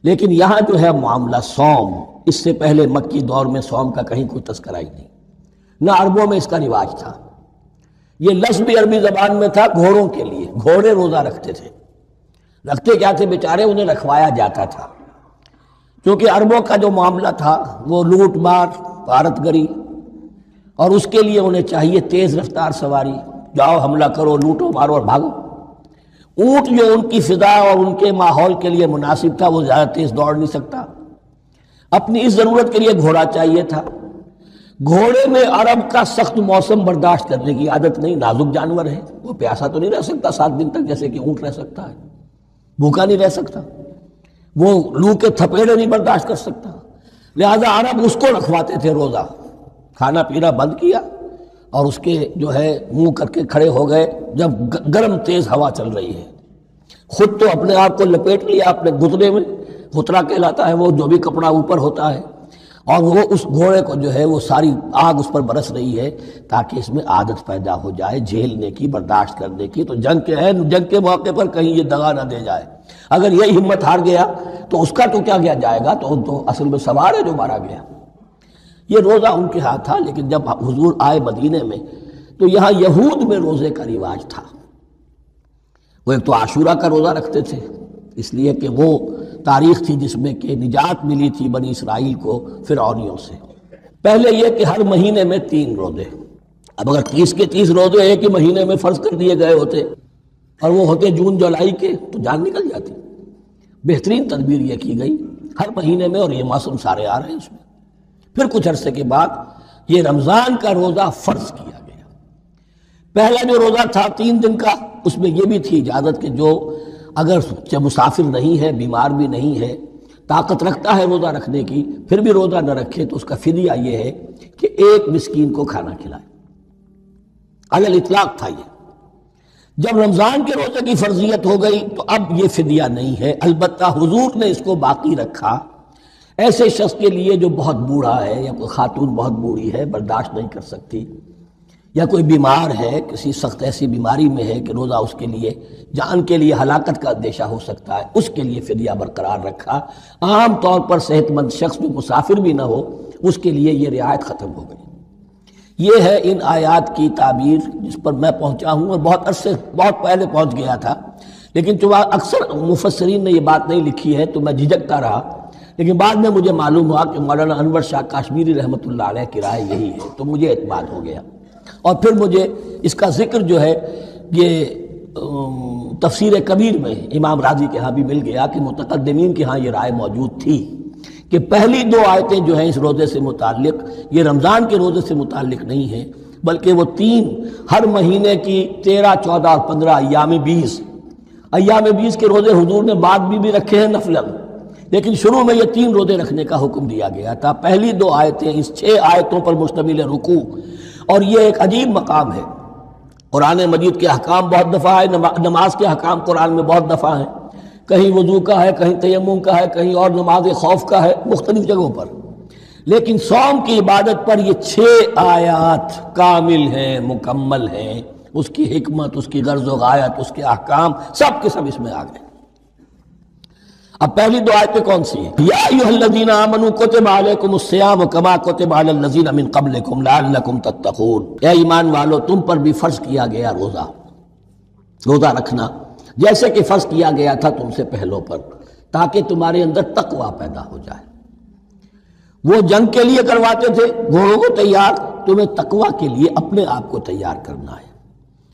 لیکن یہاں جو ہے معاملہ صوم، اس سے پہلے مکی دور میں صوم کا کہیں کوئی تذکرہ ہی نہیں، نہ عربوں میں اس کا رواج تھا۔ یہ لفظ بھی عربی زبان میں تھا گھوڑوں کے لیے، گھوڑے روزہ رکھتے تھے۔ رکھتے کیا تھے بیچارے؟ انہیں رکھوایا جاتا تھا، کیونکہ عربوں کا جو معاملہ تھا وہ لوٹ مار، غارت گری، اور اس کے لیے انہیں چاہیے تیز رفتار سواری، جاؤ حملہ کرو، لوٹو مارو اور بھاگو۔ اونٹ جو ان کی فضا اور ان کے ماحول کے لیے مناسب تھا، وہ زیادہ تیز دوڑ نہیں سکتا، اپنی اس ضرورت کے لیے گھوڑا چاہیے تھا۔ گھوڑے میں عرب کا سخت موسم برداشت کرنے کی عادت نہیں، نازک جانور ہے، وہ پیاسا تو نہیں رہ سکتا 7 دن تک جیسے کہ اونٹ رہ سکتا ہے، بھوکا نہیں رہ سکتا، وہ لو کے تھپیڑے نہیں برداشت کر سکتا، لہذا عرب اس کو رکھواتے تھے روزہ۔ کھانا پینا بند کیا اور اس کے جو ہے منہ کر کے کھڑے ہو گئے جب گرم تیز ہوا چل رہی ہے، خود تو اپنے آپ کو لپیٹ لیا اپنے گھتنے میں، گھترا کہلاتا ہے وہ جو بھی کپڑا اوپر ہوتا ہے، اور وہ اس گھوڑے کو جو ہے وہ ساری آگ اس پر برس رہی ہے تاکہ اس میں عادت پیدا ہو جائے جھیلنے کی، برداشت کرنے کی۔ تو جنگ کے موقع پر کہیں یہ دغا نہ دے جائے، اگر یہ ہمت ہار گیا تو اس کا تو کیا کیا جائے گا، تو اصل میں سوار ہے جو مارا گیا۔ یہ روزہ ان کے ہاتھ تھا، لیکن جب حضور آئے مدینے میں تو یہاں یہود میں روزے کا رواج تھا۔ وہ ایک تو عاشورہ کا روزہ رکھتے تھے، اس لیے کہ وہ تاریخ تھی جس میں کہ نجات ملی تھی بنی اسرائیل کو فرعونیوں سے۔ پہلے یہ کہ ہر مہینے میں 3 روزے، اب اگر 30 کے 30 روزے ایک ہی مہینے میں فرض کر دیے گئے ہوتے اور وہ ہوتے جون جولائی کے تو جان نکل جاتی۔ بہترین تدبیر یہ کی گئی ہر مہینے میں، اور یہ موسم سارے آ رہے ہیں اس میں۔ پھر کچھ عرصے کے بعد یہ رمضان کا روزہ فرض کیا گیا۔ پہلا جو روزہ تھا 3 دن کا، اس میں یہ بھی تھی اجازت کہ جو اگر مسافر نہیں ہے، بیمار بھی نہیں ہے، طاقت رکھتا ہے روزہ رکھنے کی، پھر بھی روزہ نہ رکھے تو اس کا فدیہ یہ ہے کہ 1 مسکین کو کھانا کھلائے۔ علی الاطلاق تھا یہ۔ جب رمضان کے روزے کی فرضیت ہو گئی تو اب یہ فدیہ نہیں ہے، البتہ حضور نے اس کو باقی رکھا ایسے شخص کے لیے جو بہت بوڑھا ہے، یا کوئی خاتون بہت بوڑھی ہے برداشت نہیں کر سکتی، یا کوئی بیمار ہے، کسی سخت ایسی بیماری میں ہے کہ روزہ اس کے لیے جان کے لیے ہلاکت کا اندیشہ ہو سکتا ہے، اس کے لیے فدیہ برقرار رکھا۔ عام طور پر صحت مند شخص جو مسافر بھی نہ ہو اس کے لیے یہ رعایت ختم ہو گئی۔ یہ ہے ان آیات کی تعبیر جس پر میں پہنچا ہوں، اور بہت پہلے پہنچ گیا تھا، لیکن چونکہ اکثر مفسرین نے یہ بات نہیں لکھی ہے تو میں جھجکتا رہا، لیکن بعد میں مجھے معلوم ہوا کہ مولانا انور شاہ کاشمیری رحمۃ اللہ علیہ کی رائے یہی ہے، تو مجھے اعتماد ہو گیا۔ اور پھر مجھے اس کا ذکر جو ہے یہ تفسیر کبیر میں امام راضی کے ہاں بھی مل گیا کہ متقدمین کے ہاں یہ رائے موجود تھی کہ پہلی 2 آیتیں جو ہیں اس روزے سے متعلق، یہ رمضان کے روزے سے متعلق نہیں ہیں، بلکہ وہ 3 ہر مہینے کی 13، 14 اور 15 ایام 20 کے روزے حضور نے بعد بھی رکھے ہیں نفلاً، لیکن شروع میں یہ 3 روزے رکھنے کا حکم دیا گیا تھا۔ پہلی 2 آیتیں اس 6 آیتوں پر مشتمل ہے رکوع، اور یہ ایک عجیب مقام ہے۔ قرآن مجید کے احکام بہت دفعہ ہے، نماز کے احکام قرآن میں بہت دفعہ ہیں، کہیں وضو کا ہے، کہیں تیمم کا ہے، کہیں اور نماز خوف کا ہے، مختلف جگہوں پر، لیکن صوم کی عبادت پر یہ 6 آیات کامل ہیں، مکمل ہیں، اس کی حکمت، اس کی غرض و غایت، اس کے احکام سب کے سب اس میں آ گئے۔ اب پہلی 2 آیتیں کون سی ہیں؟ یا ایھا الذین آمنوا کتب علیکم الصیام کما کتب علی الذین من قبلکم لعلکم تتقون، اے ایمان والو تم پر بھی فرض کیا گیا روزہ رکھنا، جیسے کہ فرض کیا گیا تھا تم سے پہلوں پر، تاکہ تمہارے اندر تقوی پیدا ہو جائے۔ وہ جنگ کے لیے کرواتے تھے گھوڑوں کو تیار، تمہیں تقوی کے لیے اپنے آپ کو تیار کرنا ہے،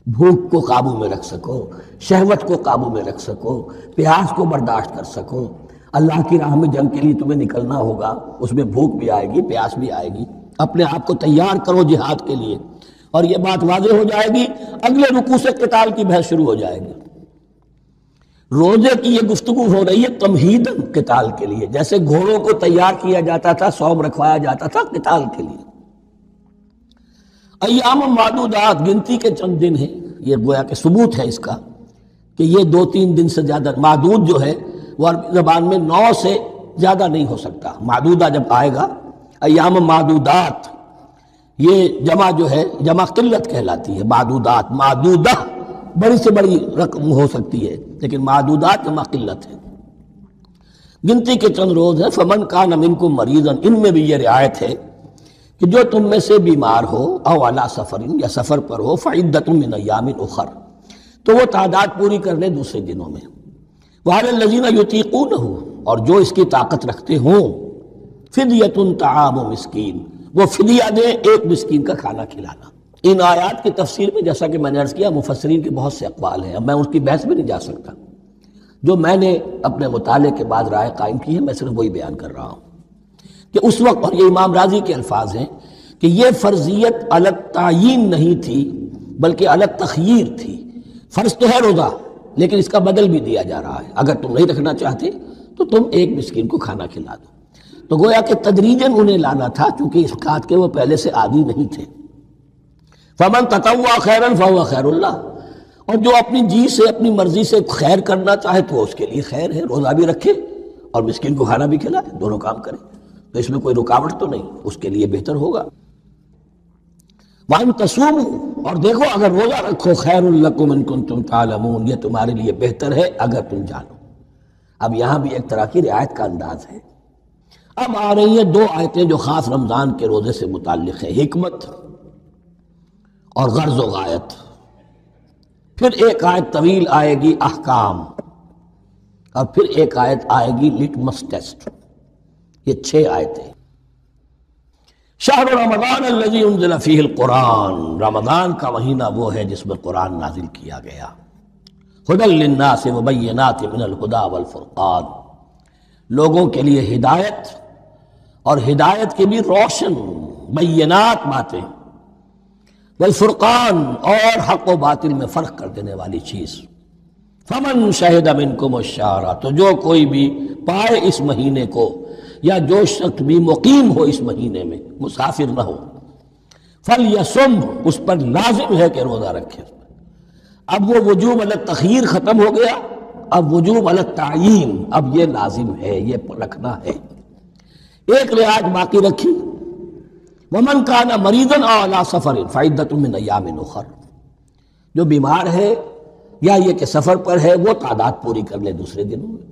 بھوک کو قابو میں رکھ سکو، شہوت کو قابو میں رکھ سکو، پیاس کو برداشت کر سکو۔ اللہ کی راہ میں جنگ کے لیے تمہیں نکلنا ہوگا، اس میں بھوک بھی آئے گی، پیاس بھی آئے گی، اپنے آپ کو تیار کرو جہاد کے لیے۔ اور یہ بات واضح ہو جائے گی، اگلے رکوع سے قتال کی بحث شروع ہو جائے گی۔ روزے کی یہ گفتگو ہو رہی ہے تمہیداً قتال کے لیے، جیسے گھوڑوں کو تیار کیا جاتا تھا، صوم رکھوایا جاتا تھا قتال کے لیے۔ ایام معدودات، گنتی کے چند دن ہیں، یہ گویا کہ ثبوت ہے اس کا کہ یہ 2-3 دن سے زیادہ، معدود جو ہے وہ عربی زبان میں 9 سے زیادہ نہیں ہو سکتا۔ معدودہ جب آئے گا، ایام معدودات، یہ جمع جو ہے جمع قلت کہلاتی ہے۔ معدودات، معدودہ بڑی سے بڑی رقم ہو سکتی ہے، لیکن معدودات جمع قلت ہے۔ گنتی کے چند روز ہیں. فمن کان منکم مریضا، ان میں بھی یہ رعایت ہے کہ جو تم میں سے بیمار ہو او علی سفر، یا سفر پر ہو، فعدۃ من ایام اخر، تو وہ تعداد پوری کر لے دوسرے دنوں میں. وعلی الذین یطیقونہ، اور جو اس کی طاقت رکھتے ہوں، فدیۃ طعام مسکین، وہ فدیہ دے ایک مسکین کا کھانا کھلانا. ان آیات کی تفسیر میں جیسا کہ میں نے عرض کیا مفسرین کے بہت سے اقوال ہیں، اب میں اس کی بحث میں نہیں جا سکتا. جو میں نے اپنے مطالعے کے بعد رائے قائم کی ہے میں صرف وہی بیان کر رہا ہوں کہ اس وقت، اور یہ امام راضی کے الفاظ ہیں کہ یہ فرضیت الگ تعیین نہیں تھی بلکہ الگ تخییر تھی. فرض تو ہے روزہ، لیکن اس کا بدل بھی دیا جا رہا ہے. اگر تم نہیں رکھنا چاہتے تو تم ایک مسکین کو کھانا کھلا دو. تو گویا کہ تدریجاً انہیں لانا تھا، چونکہ اس بات کے وہ پہلے سے عادی نہیں تھے. فمن تطوع خیرا فهو خیر اللہ، اور جو اپنی جی سے اپنی مرضی سے خیر کرنا چاہے تو اس کے لیے خیر ہے. روزہ بھی رکھے اور مسکین کو کھانا بھی کھلائے، دونوں کام کرے تو اس میں کوئی رکاوٹ تو نہیں، اس کے لیے بہتر ہوگا. وَأَن تَصُومُوا، اور دیکھو اگر روزہ رکھو، خیر لکم ان کنتم تعلمون، یہ تمہارے لیے بہتر ہے اگر تم جانو. اب یہاں بھی ایک طرح کی رعایت کا انداز ہے. اب آ رہی ہیں دو آیتیں جو خاص رمضان کے روزے سے متعلق ہیں، حکمت اور غرض و غایت. پھر ایک آیت طویل آئے گی احکام، اور پھر ایک آیت آئے گی لٹمس ٹیسٹ. یہ 6 آیتیں. شہر رمضان الذی انزل فیہ القرآن، رمضان کا مہینہ وہ ہے جس میں قرآن نازل کیا گیا. ھدی للناس وبینات من الھدی والفرقان، لوگوں کے لیے ہدایت، اور ہدایت کی بھی روشن بینات باتیں، والفرقان، اور حق و باطل میں فرق کر دینے والی چیز. فمن شہد منکم الشہر، تو جو کوئی بھی پائے اس مہینے کو، یا جو شخص بھی مقیم ہو اس مہینے میں، مسافر نہ ہو، فلیصم، اس پر لازم ہے کہ روزہ رکھے. اب وہ وجوب علی التخییر ختم ہو گیا، اب وجوب علی التعیین، اب یہ لازم ہے، یہ رکھنا ہے. ایک رعایت باقی رکھی، ومن کان مریضا او علی سفر فعدۃ من ایام اخر، جو بیمار ہے یا یہ کہ سفر پر ہے وہ تعداد پوری کر لے دوسرے دنوں میں.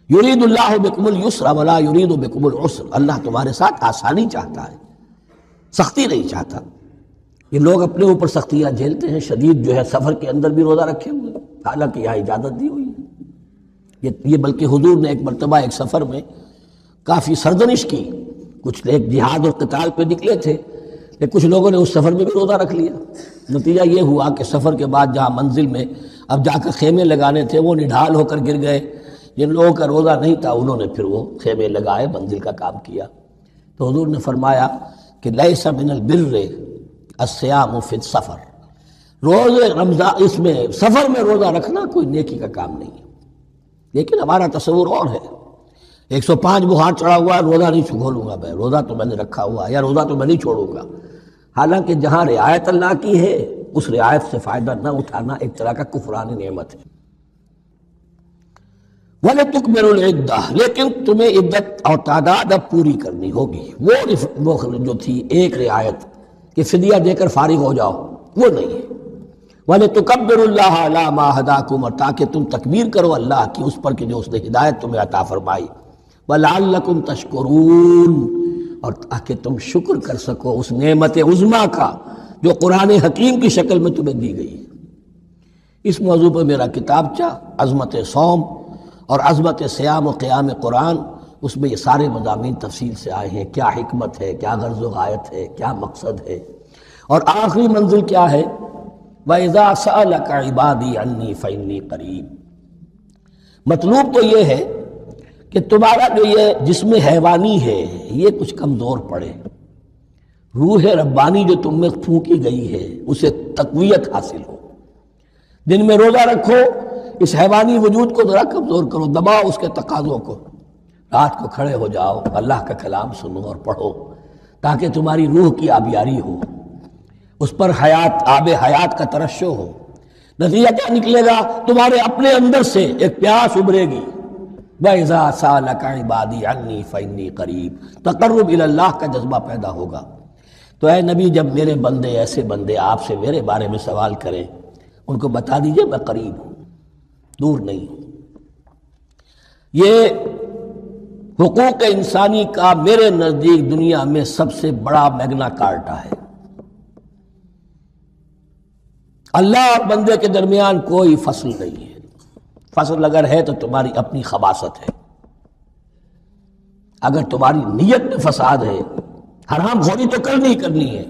یرید اللہ بکم الیسر ولا یرید بکم العسر، اللہ تمہارے ساتھ آسانی چاہتا ہے، سختی نہیں چاہتا. یہ لوگ اپنے اوپر سختیاں جھیلتے ہیں. شدید جو ہے سفر کے اندر بھی روزہ رکھے ہوئے، حالانکہ یہاں اجازت دی ہوئی ہے. یہ بلکہ حضور نے ایک مرتبہ ایک سفر میں کافی سرزنش کی. کچھ ایک جہاد اور قتال پہ نکلے تھے، لیکن کچھ لوگوں نے اس سفر میں بھی روزہ رکھ لیا. نتیجہ یہ ہوا کہ سفر کے بعد جہاں منزل میں اب جا کر خیمے لگانے تھے وہ نڈھال ہو کر گر گئے. جن لوگوں کا روزہ نہیں تھا انہوں نے پھر وہ خیمے لگائے، منزل کا کام کیا. تو حضور نے فرمایا کہ لیس من البر الصیام فی السفر، روزے رمضان اس میں سفر میں روزہ رکھنا کوئی نیکی کا کام نہیں ہے. لیکن ہمارا تصور اور ہے، 105 بخار چڑھا ہوا ہے، روزہ نہیں کھولوں گا میں، روزہ تو میں نے رکھا ہوا ہے، یا روزہ تو میں نہیں چھوڑوں گا. حالانکہ جہاں رعایت اللہ کی ہے اس رعایت سے فائدہ نہ اٹھانا ایک طرح کا کفران نعمت ہے. وَلِتُكْمِلُوا الْعِدَّةَ، لیکن تمہیں عدت اور تعداد اب پوری کرنی ہوگی. وہ جو تھی ایک رعایت کہ فدیہ دے کر فارغ ہو جاؤ، وہ نہیں ہے. وَلِتُكَبِّرُوا اللَّهَ عَلَىٰ مَا هَدَاكُمْ، اور تاکہ تم تکبیر کرو اللہ کی اس پر کہ جو اس نے ہدایت تمہیں عطا فرمائی. وَلَعَلَّكُمْ تَشْكُرُونَ، اور تاکہ تم شکر کر سکو اس نعمت عظمیٰ کا جو قرآن حکیم کی شکل میں تمہیں دی گئی. اس موضوع پر میرا کتابچہ عظمت صوم اور عظمت سیام و قیام قرآن، اس میں یہ سارے مضامین تفصیل سے آئے ہیں. کیا حکمت ہے، کیا غرض و غایت ہے، کیا مقصد ہے، اور آخری منزل کیا ہے. وَإِذَا سَأَلَكَ عِبَادِي عَنِّي فَإِنِّي قَرِيبٌ. مطلوب تو یہ ہے کہ تمہارا جو یہ جسم حیوانی ہے یہ کچھ کمزور پڑے، روح ربانی جو تم میں پھونکی گئی ہے اسے تقویت حاصل ہو. دن میں روزہ رکھو، اس حیوانی وجود کو ذرا کمزور کرو، دباؤ اس کے تقاضوں کو. رات کو کھڑے ہو جاؤ، اللہ کا کلام سنو اور پڑھو تاکہ تمہاری روح کی آبیاری ہو، اس پر آب حیات کا ترشح ہو. نتیجہ کیا نکلے گا؟ تمہارے اپنے اندر سے ایک پیاس ابھرے گی. وَإِذَا سَأَلَكَ عِبَادِي عَنِّي فَإِنِّي قَرِيبٌ، تقرب الی اللہ کا جذبہ پیدا ہوگا. تو اے نبی، جب میرے بندے، ایسے بندے آپ سے میرے بارے میں سوال کریں، ان کو بتا دیجئے میں قریب ہوں، دور نہیں ہوں. یہ حقوق انسانی کا میرے نزدیک دنیا میں سب سے بڑا میگنا کارٹا ہے۔ اللہ اور بندے کے درمیان کوئی فصل نہیں ہے، فصل اگر ہے تو تمہاری اپنی خباثت ہے، اگر تمہاری نیت میں فساد ہے، حرام خوری تو کرنی ہے،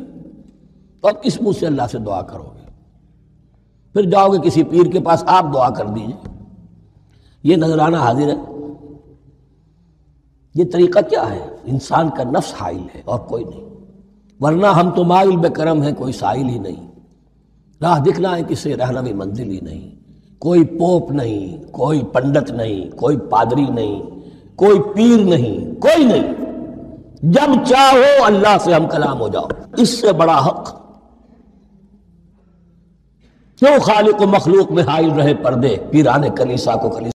تو اب کس منہ سے اللہ سے دعا کرو گے؟ پھر جاؤ گے کسی پیر کے پاس، آپ دعا کر دیجئے، یہ نذرانہ حاضر ہے؟ یہ طریقہ کیا ہے؟ انسان کا نفس حائل ہے اور کوئی نہیں، ورنہ ہم تو مائل بے کرم ہیں، کوئی سائل ہی نہیں، راہ دکھنا ہے کسی رہنمی منزل ہی نہیں، کوئی پوپ نہیں، کوئی پنڈت نہیں، کوئی پادری نہیں، کوئی پیر نہیں، کوئی نہیں، جب چاہو اللہ سے ہم کلام ہو جاؤ، اس سے بڑا حق کیوں خالق و مخلوق میں حائل رہے پردے؟ پیران کلیسا کو کلیسا